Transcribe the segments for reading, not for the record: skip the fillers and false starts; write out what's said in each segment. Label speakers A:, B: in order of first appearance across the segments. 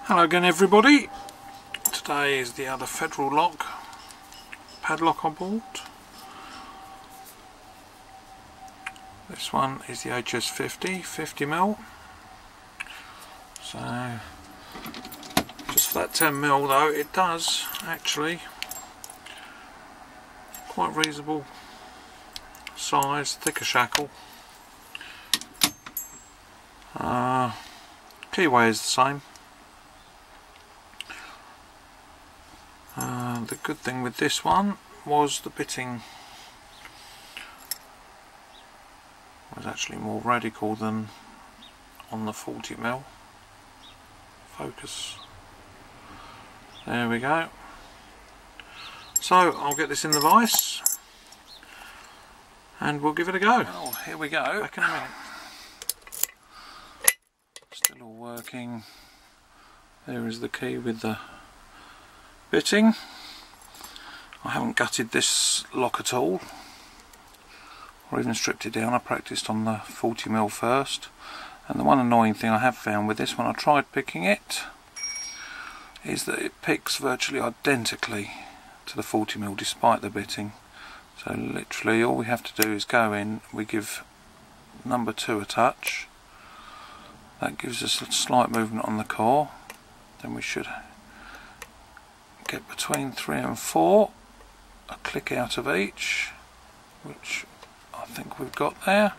A: Hello again everybody. Today is the other federal lock padlock I bought. This one is the HS50 50mm. So just for that 10mm though, it does actually quite reasonable size, thicker shackle. Keyway is the same. The good thing with this one was the bitting was actually more radical than on the 40mm. Focus. There we go. So I'll get this in the vise and we'll give it a go. Oh, here we go. Back in a minute. Still all working. There is the key with the bitting. I haven't gutted this lock at all or even stripped it down. I practiced on the 40mm first, and the one annoying thing I have found with this when I tried picking it is that it picks virtually identically to the 40mm despite the bitting. So literally all we have to do is go in, we give number 2 a touch, that gives us a slight movement on the core, then we should get between 3 and 4, a click out of each, which I think we've got there,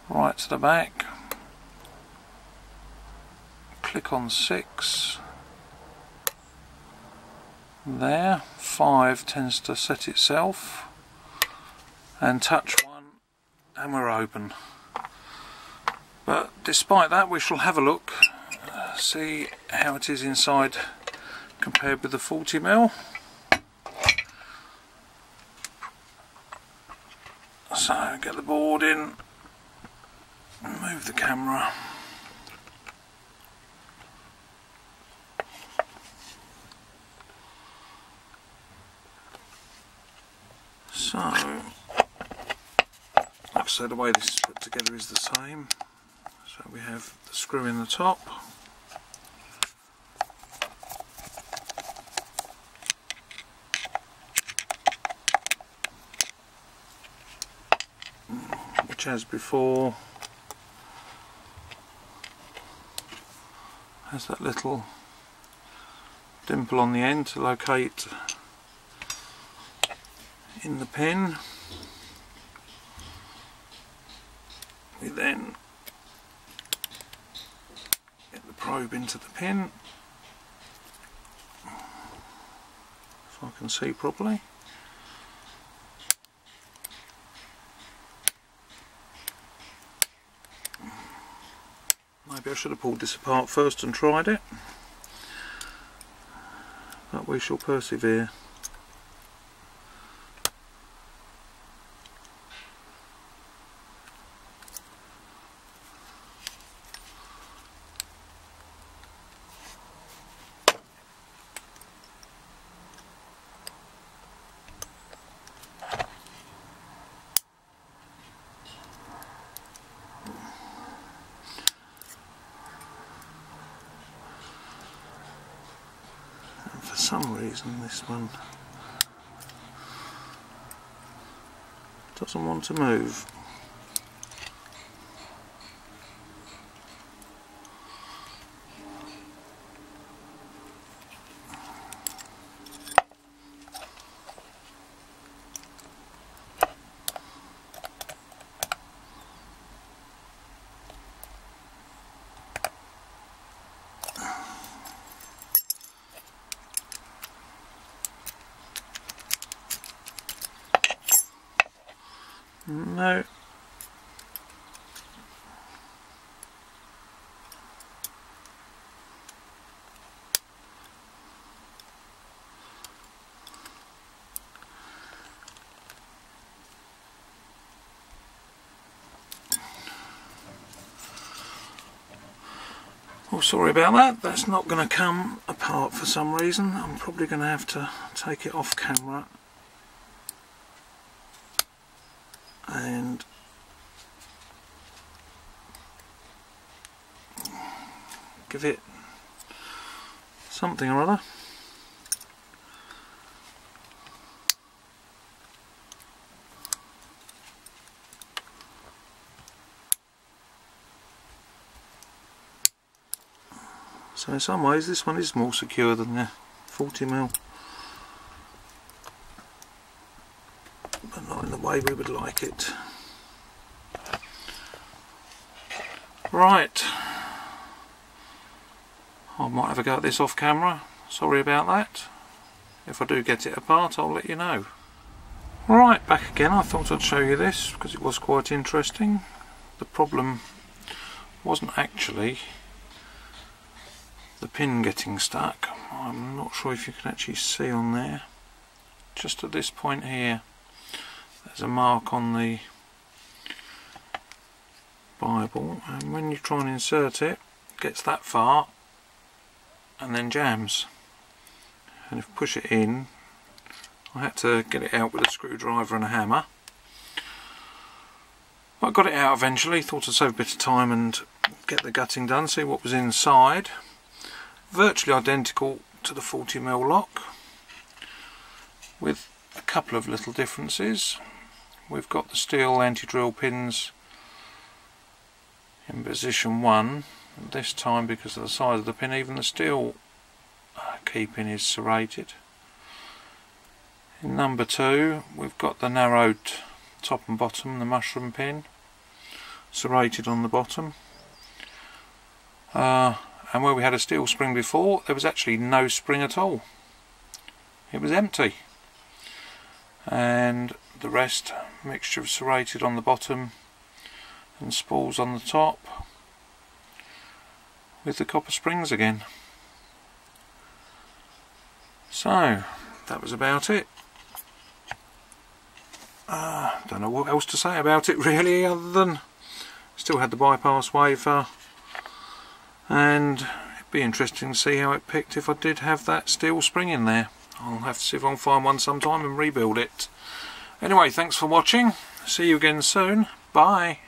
A: right to the back, click on 6, there, 5 tends to set itself, and touch 1 and we're open. But despite that we shall have a look, see how it is inside compared with the 40mm. So get the board in, move the camera. So, like I said, the way this is put together is the same. So we have the screw in the top, which as before has that little dimple on the end to locate in the pin. We then get the probe into the pin, if I can see properly. Maybe I should have pulled this apart first and tried it, but we shall persevere. For some reason this one doesn't want to move. No. Oh, sorry about that. That's not going to come apart for some reason. I'm probably going to have to take it off camera and give it something or other. So in some ways this one is more secure than the 40mm, but not in the way we would like it. Right, I might have a go at this off camera, sorry about that. If I do get it apart I'll let you know. Right, back again. I thought I'd show you this because it was quite interesting. The problem wasn't actually the pin getting stuck. I'm not sure if you can actually see on there. Just at this point here there's a mark on the Bible, and when you try and insert it, it gets that far and then jams. And if you push it in, I had to get it out with a screwdriver and a hammer. I got it out eventually, thought I'd save a bit of time and get the gutting done, see what was inside. Virtually identical to the 40mm lock, with a couple of little differences. We've got the steel anti-drill pins in position 1. This time, because of the size of the pin, even the steel key pin is serrated. In number 2 we've got the narrowed top and bottom, the mushroom pin, serrated on the bottom. And where we had a steel spring before, there was actually no spring at all. It was empty. And the rest, mixture of serrated on the bottom and spools on the top, with the copper springs again. So that was about it. Don't know what else to say about it really, other than still had the bypass wafer, and it'd be interesting to see how it picked if I did have that steel spring in there. I'll have to see if I can find one sometime and rebuild it. Anyway, thanks for watching. See you again soon. Bye.